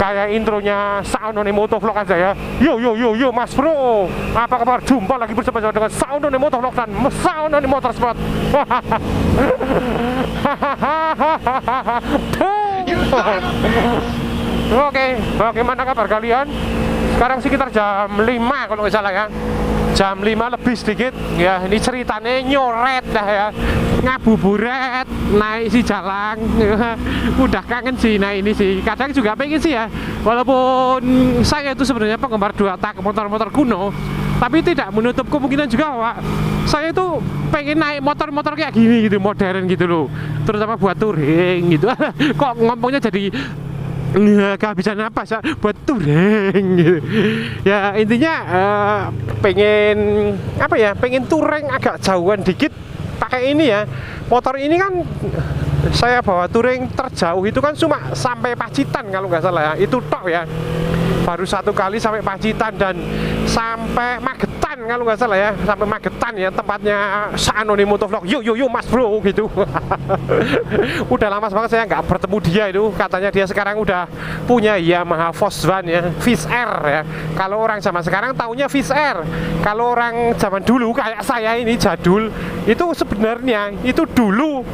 Kayak intronya Saunone Motovlog aja ya. Yo Mas Bro, apa kabar? Jumpa lagi bersama saya dengan Saunone Motovlog dan Saunone Motorsport. Oke, bagaimana kabar kalian? Sekarang sekitar jam 5 kalau nggak salah ya. Jam 5 lebih sedikit ya. Ini ceritanya nyoret dah ya, ngabuburet naik si jalan. Udah kangen sih. Nah ini sih kadang juga pengen sih ya, walaupun saya itu sebenarnya penggemar 2 tak motor-motor kuno, tapi tidak menutup kemungkinan juga Pak, saya itu pengen naik motor-motor kayak gini gitu, modern gitu loh, terutama buat touring gitu. Kok ngomongnya jadi nggak bisa napas ya, buat touring gitu. Ya intinya pengen apa ya, pengen touring agak jauhan dikit pakai ini ya. Motor ini kan saya bawa touring terjauh itu kan cuma sampai Pacitan kalau nggak salah ya, itu tok ya. Baru 1 kali sampai Pacitan dan sampai Magetan kalau nggak salah ya, sampai Magetan ya tempatnya Saunone Motovlog. Yo Mas Bro gitu. Udah lama banget saya nggak bertemu dia itu. Katanya dia sekarang udah punya Yamaha Fosvan ya, Fish Air ya. Kalau orang zaman sekarang taunya Fish Air. Kalau orang zaman dulu kayak saya ini jadul, itu sebenarnya itu dulu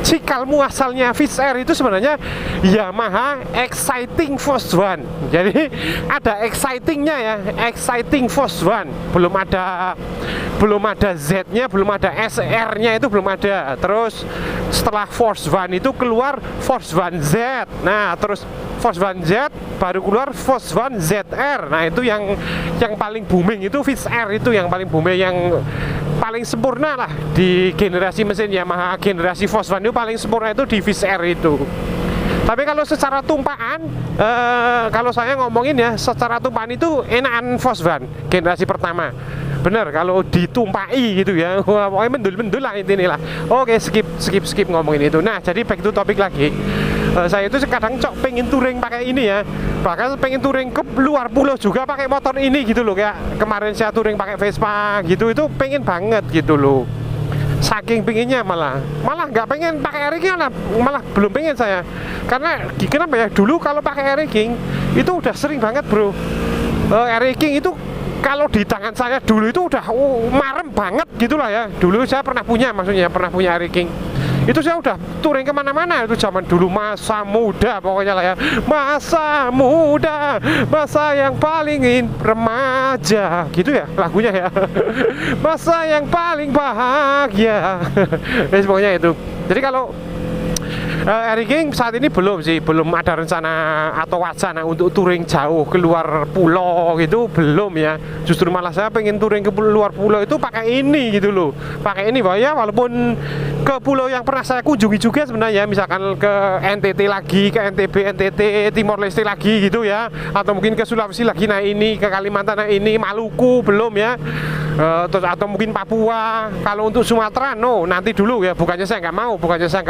cikal muasalnya Fish Air itu sebenarnya Yamaha Exciting Fosvan. Jadi ada excitingnya ya, Exciting Fosvan. Belum ada Z-nya, belum ada SR-nya, itu belum ada. Terus setelah Fosvan itu keluar Fosvan Z. Nah, terus Fosvan Z baru keluar Fosvan ZR. Nah, itu yang paling booming itu Fish Air, itu yang paling booming, yang paling sempurna lah di generasi mesin Yamaha. Generasi Fosvan itu paling sempurna itu di Fish Air itu. Tapi kalau secara tumpahan, kalau saya ngomongin ya, secara tumpahan itu enakan Fosvan generasi pertama. Bener kalau ditumpai gitu ya. Pokoknya mendul-mendul lah intinya lah. Oke, skip ngomongin itu. Nah, jadi back to topic lagi. Saya itu kadang pengen touring pakai ini ya. Bahkan pengen touring ke luar pulau juga pakai motor ini gitu loh. Kayak kemarin saya touring pakai Vespa gitu, itu pengen banget gitu loh. Saking pengennya malah nggak pengen pakai air-king, malah belum pengen saya. Karena kenapa ya, dulu kalau pakai air-king itu udah sering banget bro. Air-king itu kalau di tangan saya dulu itu udah marem banget gitulah ya. Dulu saya pernah punya air-king. Itu saya udah touring kemana-mana. Itu zaman dulu masa muda pokoknya lah ya. Masa muda, masa yang paling remaja gitu ya lagunya ya. Masa yang paling bahagia. Pokoknya itu. Jadi kalau air-king saat ini belum ada rencana atau wacana untuk touring jauh keluar pulau gitu, belum ya. Justru malah saya pengen touring ke luar pulau itu pakai ini gitu loh. Pakai ini ya, walaupun ke pulau yang pernah saya kunjungi juga sebenarnya, misalkan ke NTT lagi, ke NTB, NTT, Timor Leste lagi gitu ya, atau mungkin ke Sulawesi lagi, nah ini ke Kalimantan, nah ini Maluku belum ya. Terus atau mungkin Papua. Kalau untuk Sumatera no, nanti dulu ya. Bukannya saya nggak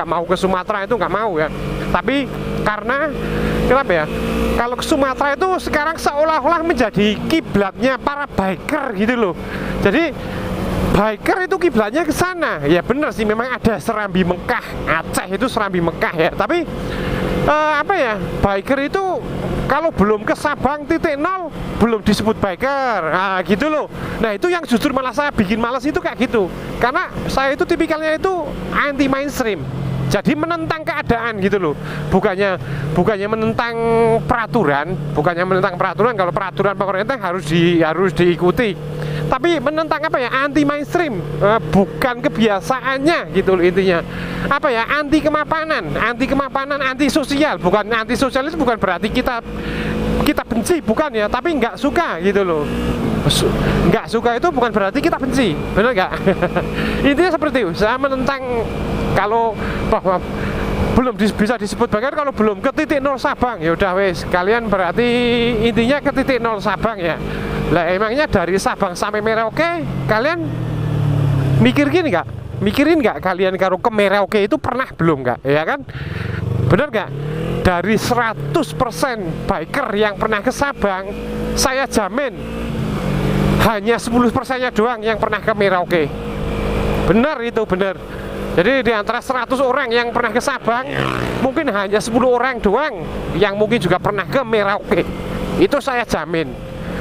mau ke Sumatera, itu nggak mau ya. Tapi karena kenapa ya, kalau ke Sumatera itu sekarang seolah-olah menjadi kiblatnya para biker gitu loh. Jadi biker itu kiblatnya ke sana. Ya bener sih, memang ada Serambi Mekah, Aceh itu Serambi Mekah ya. Tapi apa ya, biker itu kalau belum ke Sabang titik nol belum disebut biker. Nah gitu loh. Nah itu yang justru malah saya bikin males itu kayak gitu. Karena saya itu tipikalnya itu anti mainstream. Jadi menentang keadaan gitu loh. Bukannya menentang peraturan, kalau peraturan pemerintah harus diikuti. Tapi menentang apa ya, anti mainstream, bukan kebiasaannya gitu loh intinya. Apa ya, anti kemapanan, anti sosial. Bukan anti sosial itu bukan berarti kita benci, bukan ya, tapi nggak suka gitu loh. Nggak suka itu bukan berarti kita benci, bener nggak? Intinya seperti itu. Saya menentang kalau bahwa belum bisa disebut biker kalau belum ke titik nol Sabang. Ya udah wes, kalian berarti intinya ke titik nol Sabang ya. Lah emangnya dari Sabang sampai Merauke kalian mikirin nggak kalian kalau ke Merauke itu pernah belum nggak, ya kan? Bener nggak? Dari 100% biker yang pernah ke Sabang, saya jamin hanya 10%-nya doang yang pernah ke Merauke. Bener itu, bener. Jadi di antara 100 orang yang pernah ke Sabang, mungkin hanya 10 orang doang yang mungkin juga pernah ke Merauke. Itu saya jamin.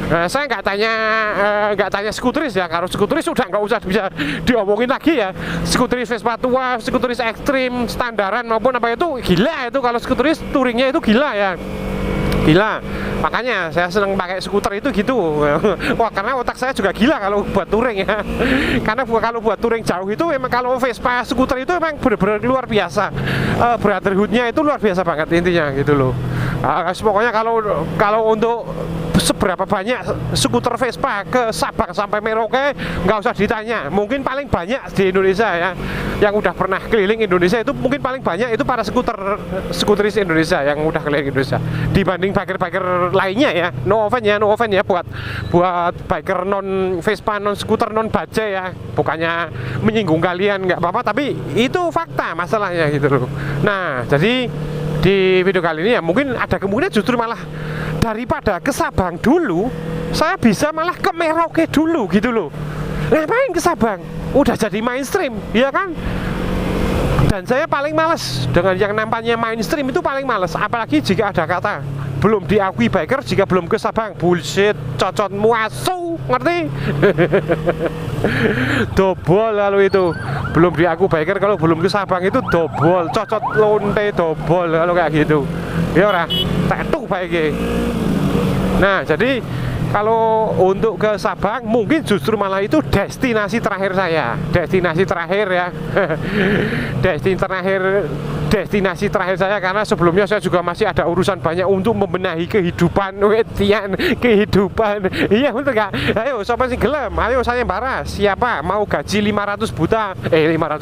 Saya nggak tanya skuteris ya. Kalau skuteris sudah nggak usah bisa diomongin lagi ya. Skuteris Vespa tua, skuteris ekstrim, standaran maupun apa itu gila itu. Kalau skuteris touringnya itu gila ya. Gila, makanya saya seneng pakai skuter itu gitu. Wah, karena otak saya juga gila kalau buat touring ya. Karena kalau buat touring jauh itu memang kalau Vespa skuter itu memang benar-benar luar biasa. Brotherhoodnya itu luar biasa banget intinya gitu loh. Pokoknya kalau untuk seberapa banyak skuter Vespa ke Sabang sampai Merauke nggak usah ditanya. Mungkin paling banyak di Indonesia ya, yang udah pernah keliling Indonesia itu mungkin paling banyak itu para skuteris Indonesia yang udah keliling Indonesia dibanding biker-biker lainnya ya. No offense ya buat biker non Vespa, non skuter, non bajai ya. Bukannya menyinggung kalian, nggak apa-apa, tapi itu fakta masalahnya gitu loh. Nah, jadi di video kali ini ya mungkin ada kemungkinan justru malah daripada ke Sabang dulu, saya bisa malah ke Merauke dulu gitu loh. Ngapain ke Sabang? Udah jadi mainstream, ya kan? Dan saya paling males dengan yang nampaknya mainstream itu paling males. Apalagi jika ada kata belum diakui biker jika belum ke Sabang. Bullshit, cocot muasu, ngerti? Dobol lalu itu belum diakui biker kalau belum ke Sabang itu dobol, cocot lonte dobol kalau kayak gitu. Ya ora, tetu baiknya. Nah, jadi kalau untuk ke Sabang mungkin justru malah itu destinasi terakhir saya. Destinasi terakhir ya. Destinasi terakhir saya, karena sebelumnya saya juga masih ada urusan banyak untuk membenahi kehidupan. Kehidupan. Iya betul gak? Ayo siapa sih gelem? Ayo saya bara. Siapa mau gaji 500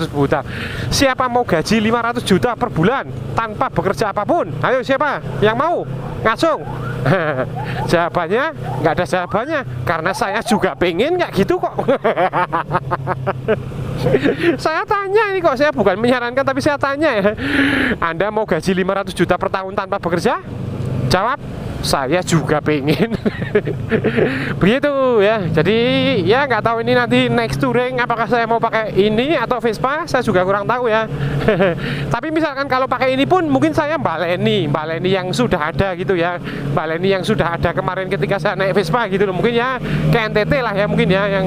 juta? Siapa mau gaji 500 juta per bulan tanpa bekerja apapun? Ayo siapa yang mau? Ngasung. Jawabannya nggak ada jawabannya, karena saya juga pengen nggak gitu kok. Saya tanya ini kok, saya bukan menyarankan tapi saya tanya ya. Anda mau gaji 500 juta per tahun tanpa bekerja? Jawab, saya juga pengen. Begitu ya. Jadi ya nggak tahu ini nanti next touring apakah saya mau pakai ini atau Vespa, saya juga kurang tahu ya. Tapi misalkan kalau pakai ini pun mungkin saya baleni yang sudah ada gitu ya. Baleni yang sudah ada kemarin ketika saya naik Vespa gitu loh. Mungkin ya ke NTT lah ya, mungkin ya yang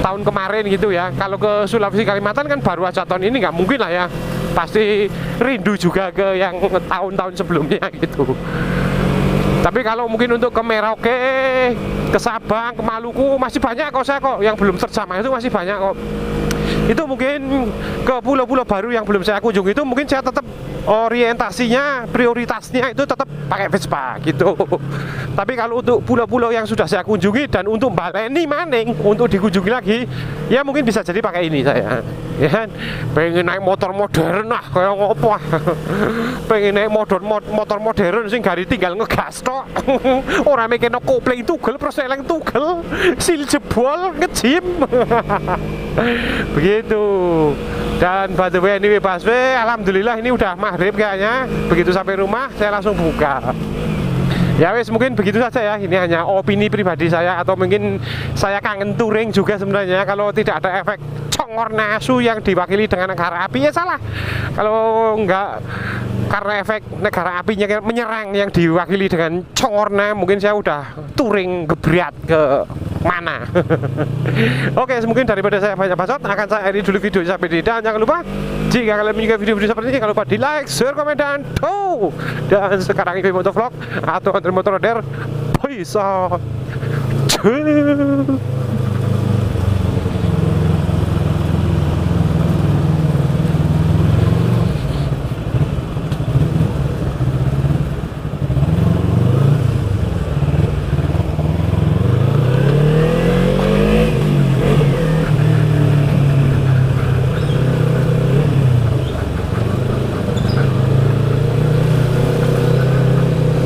tahun kemarin gitu ya. Kalau ke Sulawesi Kalimantan kan baru aja tahun ini, nggak mungkin lah ya. Pasti rindu juga ke yang tahun-tahun sebelumnya gitu. Tapi kalau mungkin untuk ke Merauke, ke Sabang, ke Maluku masih banyak kok saya kok yang belum terjamah, itu masih banyak kok. Itu mungkin ke pulau-pulau baru yang belum saya kunjungi itu mungkin saya tetap orientasinya, prioritasnya itu tetap pakai Vespa gitu. Tapi kalau untuk pulau-pulau yang sudah saya kunjungi dan untuk baleni maning untuk dikunjungi lagi, ya mungkin bisa jadi pakai ini saya. Ya kan? Pengen naik motor modern lah kayak ngopo. Pengen naik motor modern sing gari tinggal ngegas tok. Ora mikirno kopling tugel, proseleng tugel, sil jebol, ngejim. Begitu. Dan by the way anyway busway, alhamdulillah ini udah maghrib kayaknya. Begitu sampai rumah saya langsung buka. Ya wes, mungkin begitu saja ya. Ini hanya opini pribadi saya, atau mungkin saya kangen touring juga sebenarnya. Kalau tidak ada efek congor nasu yang diwakili dengan negara api ya salah. Kalau enggak karena efek negara apinya menyerang yang diwakili dengan congorna, mungkin saya udah touring gebrat ke mana. Oke, mungkin daripada saya banyak bacot, akan saya akhiri dulu video sampai di. Dan jangan lupa, jika kalian menyukai video-video seperti ini, jangan lupa di like, share, komen, dan tuh. Dan sekarang ini motovlog atau antar motor roder, bisa.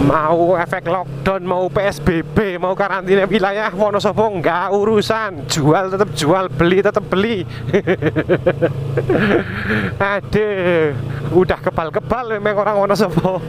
Mau efek lockdown, mau PSBB, mau karantina wilayah Wonosobo, nggak urusan. Jual tetap jual, beli tetap beli. Aduh, udah kebal-kebal memang orang Wonosobo.